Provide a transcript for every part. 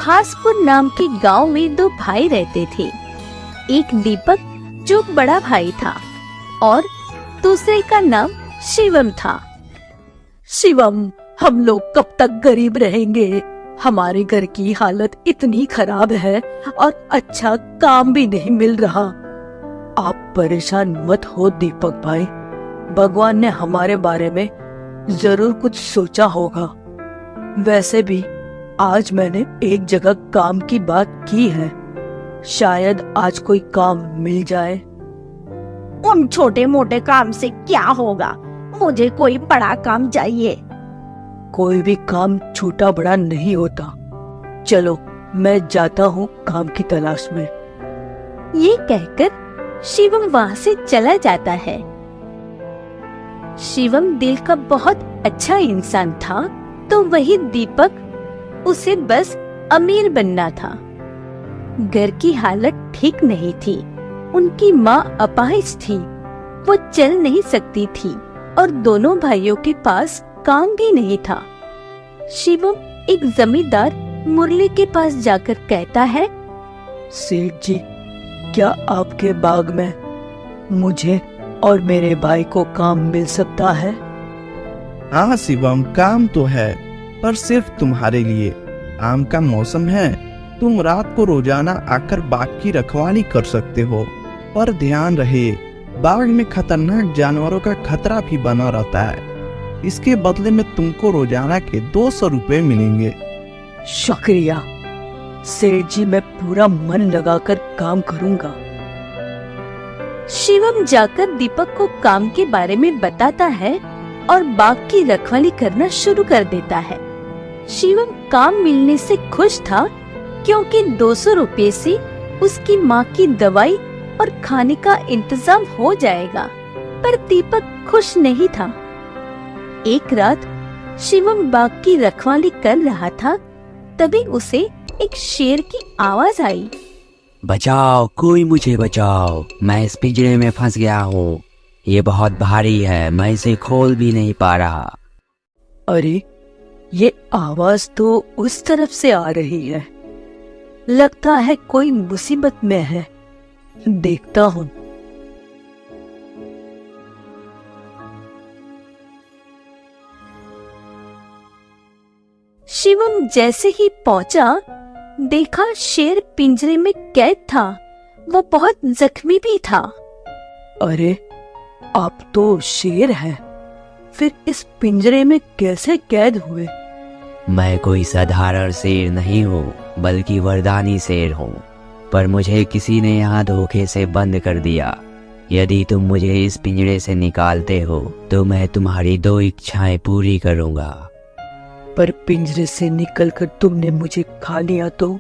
खासपुर नाम के गांव में दो भाई रहते थे। एक दीपक जो बड़ा भाई था और दूसरे का नाम शिवम था। शिवम, हम लोग कब तक गरीब रहेंगे? हमारे घर की हालत इतनी खराब है और अच्छा काम भी नहीं मिल रहा। आप परेशान मत हो दीपक भाई, भगवान ने हमारे बारे में जरूर कुछ सोचा होगा। वैसे भी आज मैंने एक जगह काम की बात की है, शायद आज कोई काम मिल जाए। उन छोटे मोटे काम से क्या होगा? मुझे कोई बड़ा काम चाहिए। कोई भी काम छोटा बड़ा नहीं होता। चलो मैं जाता हूँ काम की तलाश में। ये कहकर शिवम वहाँ से चला जाता है। शिवम दिल का बहुत अच्छा इंसान था, तो वही दीपक, उसे बस अमीर बनना था। घर की हालत ठीक नहीं थी। उनकी माँ अपाहिज थी, वो चल नहीं सकती थी और दोनों भाइयों के पास काम भी नहीं था। शिवम एक जमींदार मुरली के पास जाकर कहता है, सेठ जी, क्या आपके बाग में मुझे और मेरे भाई को काम मिल सकता है? हाँ शिवम, काम तो है, पर सिर्फ तुम्हारे लिए। आम का मौसम है, तुम रात को रोजाना आकर बाग की रखवाली कर सकते हो, पर ध्यान रहे बाग में खतरनाक जानवरों का खतरा भी बना रहता है। इसके बदले में तुमको रोजाना के 200 रुपए मिलेंगे। शुक्रिया सेठ जी, मैं पूरा मन लगाकर काम करूंगा। शिवम जाकर दीपक को काम के बारे में बताता है और बाग की रखवाली करना शुरू कर देता है। शिवम काम मिलने से खुश था, क्योंकि 200 रुपए से उसकी माँ की दवाई और खाने का इंतजाम हो जाएगा। पर दीपक खुश नहीं था। एक रात शिवम बाग की रखवाली कर रहा था, तभी उसे एक शेर की आवाज आई। बचाओ, कोई मुझे बचाओ, मैं इस पिंजरे में फंस गया हूँ। ये बहुत भारी है, मैं इसे खोल भी नहीं पा रहा। अरे, ये आवाज तो उस तरफ से आ रही है। लगता है कोई मुसीबत में है, देखता हूँ। शिवम जैसे ही पहुंचा, देखा शेर पिंजरे में कैद था। वो बहुत जख्मी भी था। अरे, आप तो शेर हैं, फिर इस पिंजरे में कैसे कैद हुए? मैं कोई साधारण शेर नहीं हूँ, बल्कि वरदानी शेर हूँ, पर मुझे किसी ने यहाँ धोखे से बंद कर दिया। यदि तुम मुझे इस पिंजरे से निकालते हो तो मैं तुम्हारी 2 इच्छाएं पूरी करूँगा। पर पिंजरे से निकलकर तुमने मुझे खा लिया तो?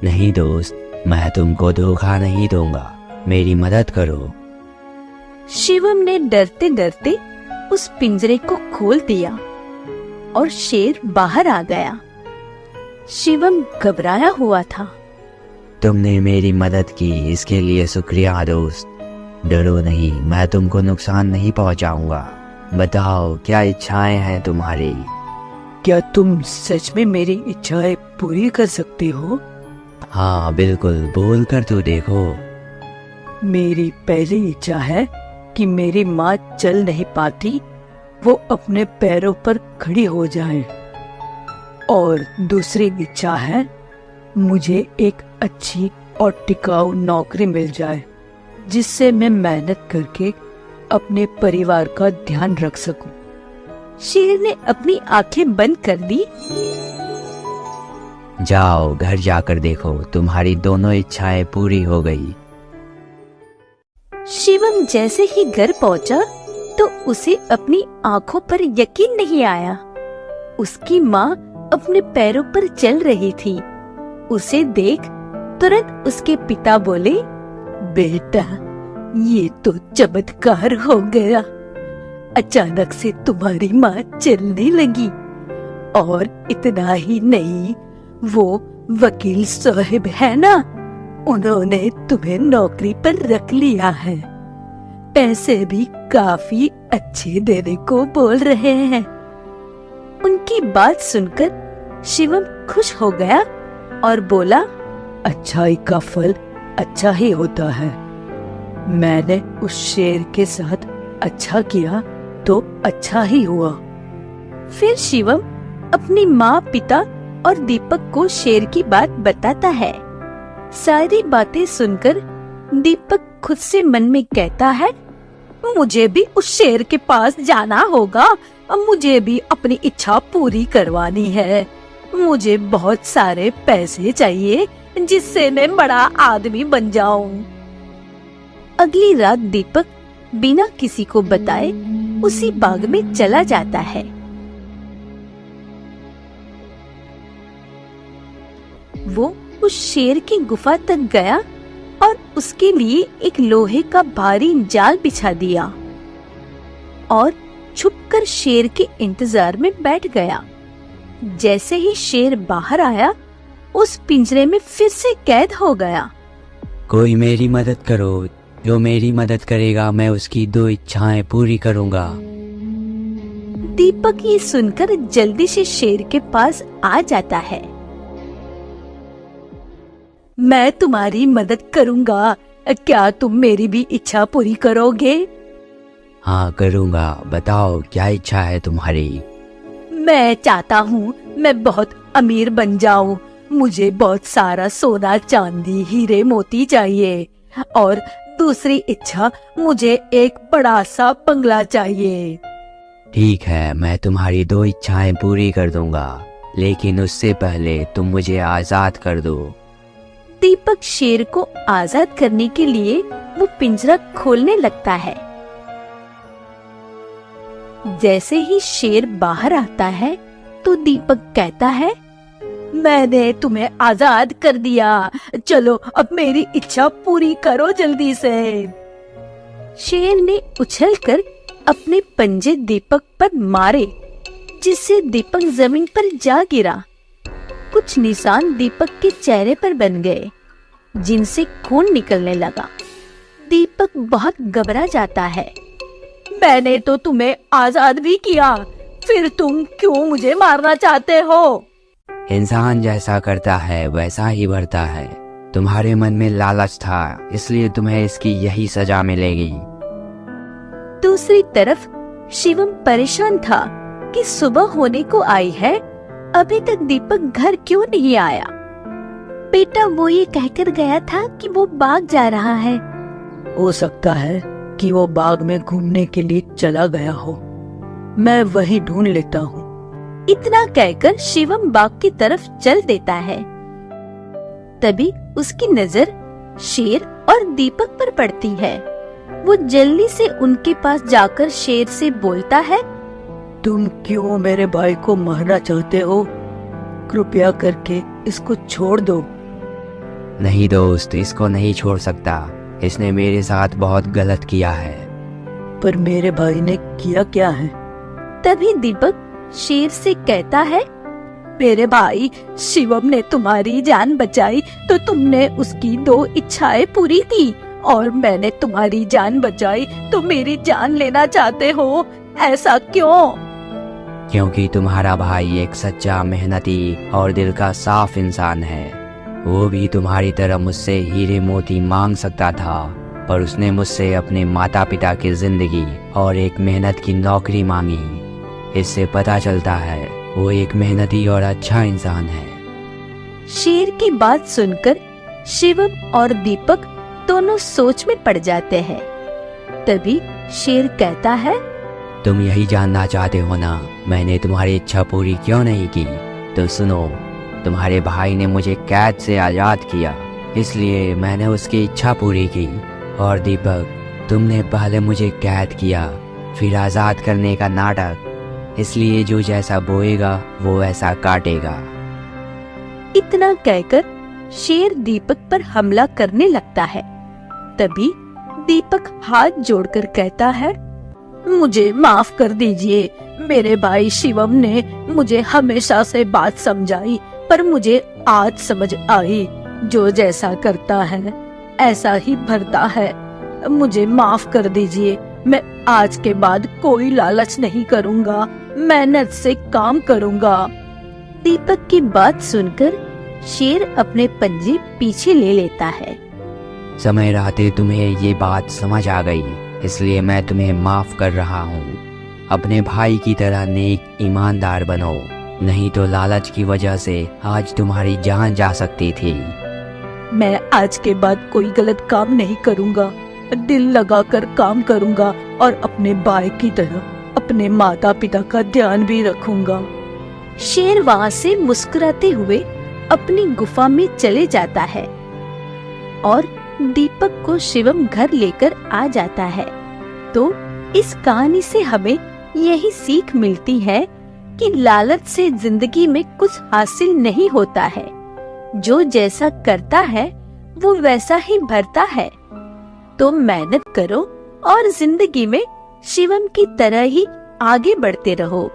नहीं दोस्त, मैं तुमको धोखा नहीं दूंगा, मेरी मदद करो। शिवम ने डरते डरते उस पिंजरे को खोल दिया और शेर बाहर आ गया। शिवम घबराया हुआ था। तुमने मेरी मदद की, इसके लिए शुक्रिया दोस्त। डरो नहीं, मैं तुमको नुकसान नहीं पहुंचाऊंगा। बताओ, क्या इच्छाएं हैं तुम्हारी? क्या तुम सच में मेरी इच्छाएं पूरी कर सकते हो? हाँ बिल्कुल, बोल कर तो देखो। मेरी पहली इच्छा है कि मेरी माँ चल नहीं पाती, वो अपने पैरों पर खड़ी हो जाए। और दूसरी इच्छा है, मुझे एक अच्छी और टिकाऊ नौकरी मिल जाए, जिससे मैं मेहनत करके अपने परिवार का ध्यान रख सकूं। शेर ने अपनी आंखें बंद कर दी। जाओ, घर जाकर देखो, तुम्हारी दोनों इच्छाएं पूरी हो गई। शिवम जैसे ही घर पहुंचा तो उसे अपनी आंखों पर यकीन नहीं आया। उसकी माँ अपने पैरों पर चल रही थी। उसे देख तुरंत उसके पिता बोले, बेटा, ये तो चमत्कार हो गया। अचानक से तुम्हारी माँ चलने लगी। और इतना ही नहीं, वो वकील साहब है ना, उन्होंने तुम्हें नौकरी पर रख लिया है। पैसे भी काफी अच्छे देने को बोल रहे हैं। उनकी बात सुनकर शिवम खुश हो गया और बोला, अच्छाई का फल अच्छा ही होता है। मैंने उस शेर के साथ अच्छा किया तो अच्छा ही हुआ। फिर शिवम अपनी माँ, पिता और दीपक को शेर की बात बताता है। सारी बातें सुनकर दीपक खुद से मन में कहता है, मुझे भी उस शेर के पास जाना होगा। मुझे भी अपनी इच्छा पूरी करवानी है। मुझे बहुत सारे पैसे चाहिए जिससे मैं बड़ा आदमी बन जाऊं। अगली रात दीपक बिना किसी को बताए उसी बाग में चला जाता है। वो उस शेर की गुफा तक गया और उसके लिए एक लोहे का भारी जाल बिछा दिया और छुपकर शेर के इंतजार में बैठ गया। जैसे ही शेर बाहर आया, उस पिंजरे में फिर से कैद हो गया। कोई मेरी मदद करो, जो मेरी मदद करेगा मैं उसकी 2 इच्छाएं पूरी करूंगा। दीपक ये सुनकर जल्दी से शेर के पास आ जाता है। मैं तुम्हारी मदद करूंगा, क्या तुम मेरी भी इच्छा पूरी करोगे? हाँ करूंगा, बताओ क्या इच्छा है तुम्हारी? मैं चाहता हूँ मैं बहुत अमीर बन जाऊं। मुझे बहुत सारा सोना, चांदी, हीरे, मोती चाहिए। और दूसरी इच्छा, मुझे एक बड़ा सा बंगला चाहिए। ठीक है, मैं तुम्हारी 2 इच्छाएं पूरी कर दूंगा, लेकिन उससे पहले तुम मुझे आजाद कर दो। दीपक शेर को आजाद करने के लिए वो पिंजरा खोलने लगता है। जैसे ही शेर बाहर आता है तो दीपक कहता है, मैंने तुम्हें आजाद कर दिया। चलो अब मेरी इच्छा पूरी करो जल्दी से। शेर ने उछलकर अपने पंजे दीपक पर मारे, जिससे दीपक जमीन पर जा गिरा। कुछ निशान दीपक के चेहरे पर बन गए, जिनसे खून निकलने लगा। दीपक बहुत घबरा जाता है। मैंने तो तुम्हें आजाद भी किया, फिर तुम क्यों मुझे मारना चाहते हो? इंसान जैसा करता है वैसा ही भरता है। तुम्हारे मन में लालच था, इसलिए तुम्हें इसकी यही सजा मिलेगी। दूसरी तरफ शिवम परेशान था कि सुबह होने को आई है, अभी तक दीपक घर क्यों नहीं आया। बेटा वो ये कहकर गया था कि वो बाग जा रहा है। हो सकता है कि वो बाग में घूमने के लिए चला गया हो। मैं वही ढूंढ लेता हूँ। इतना कहकर शिवम बाग की तरफ चल देता है। तभी उसकी नजर शेर और दीपक पर पड़ती है। वो जल्दी से उनके पास जाकर शेर से बोलता है, तुम क्यों मेरे भाई को मारना चाहते हो? कृपया करके इसको छोड़ दो। नहीं दोस्त, इसको नहीं छोड़ सकता। इसने मेरे साथ बहुत गलत किया है। पर मेरे भाई ने किया क्या है? तभी दीपक शेर से कहता है, मेरे भाई शिवम ने तुम्हारी जान बचाई तो तुमने उसकी 2 इच्छाएं पूरी की, और मैंने तुम्हारी जान बचाई तो मेरी जान लेना चाहते हो। ऐसा क्यों? क्योंकि तुम्हारा भाई एक सच्चा, मेहनती और दिल का साफ इंसान है। वो भी तुम्हारी तरह मुझसे हीरे मोती मांग सकता था, पर उसने मुझसे अपने माता पिता की जिंदगी और एक मेहनत की नौकरी मांगी। इससे पता चलता है वो एक मेहनती और अच्छा इंसान है। शेर की बात सुनकर शिवम और दीपक दोनों सोच में पड़ जाते हैं। तभी शेर कहता है, तुम यही जानना चाहते हो ना, मैंने तुम्हारी इच्छा पूरी क्यों नहीं की? तो सुनो, तुम्हारे भाई ने मुझे कैद से आजाद किया, इसलिए मैंने उसकी इच्छा पूरी की। और दीपक, तुमने पहले मुझे कैद किया, फिर आजाद करने का नाटक, इसलिए जो जैसा बोएगा वो वैसा काटेगा। इतना कहकर शेर दीपक पर हमला करने लगता है। तभी दीपक हाथ जोड़कर कहता है, मुझे माफ कर दीजिए। मेरे भाई शिवम ने मुझे हमेशा से बात समझाई, पर मुझे आज समझ आई, जो जैसा करता है ऐसा ही भरता है। मुझे माफ कर दीजिए। मैं आज के बाद कोई लालच नहीं करूँगा, मेहनत से काम करूँगा। दीपक की बात सुनकर शेर अपने पंजे पीछे ले लेता है। समय रहते तुम्हें ये बात समझ आ गई, इसलिए मैं तुम्हें माफ कर रहा हूँ। अपने भाई की तरह नेक ईमानदार बनो, नहीं तो लालच की वजह से आज तुम्हारी जान जा सकती थी। मैं आज के बाद कोई गलत काम नहीं करूँगा, दिल लगाकर काम करूँगा और अपने भाई की तरह अपने माता पिता का ध्यान भी रखूँगा। शेर वहाँ से मुस्कुराते हुए अपनी गुफा में चले जाता है और दीपक को शिवम घर लेकर आ जाता है। तो इस कहानी से हमें यही सीख मिलती है कि लालच से जिंदगी में कुछ हासिल नहीं होता है। जो जैसा करता है वो वैसा ही भरता है। तो मेहनत करो और जिंदगी में शिवम की तरह ही आगे बढ़ते रहो।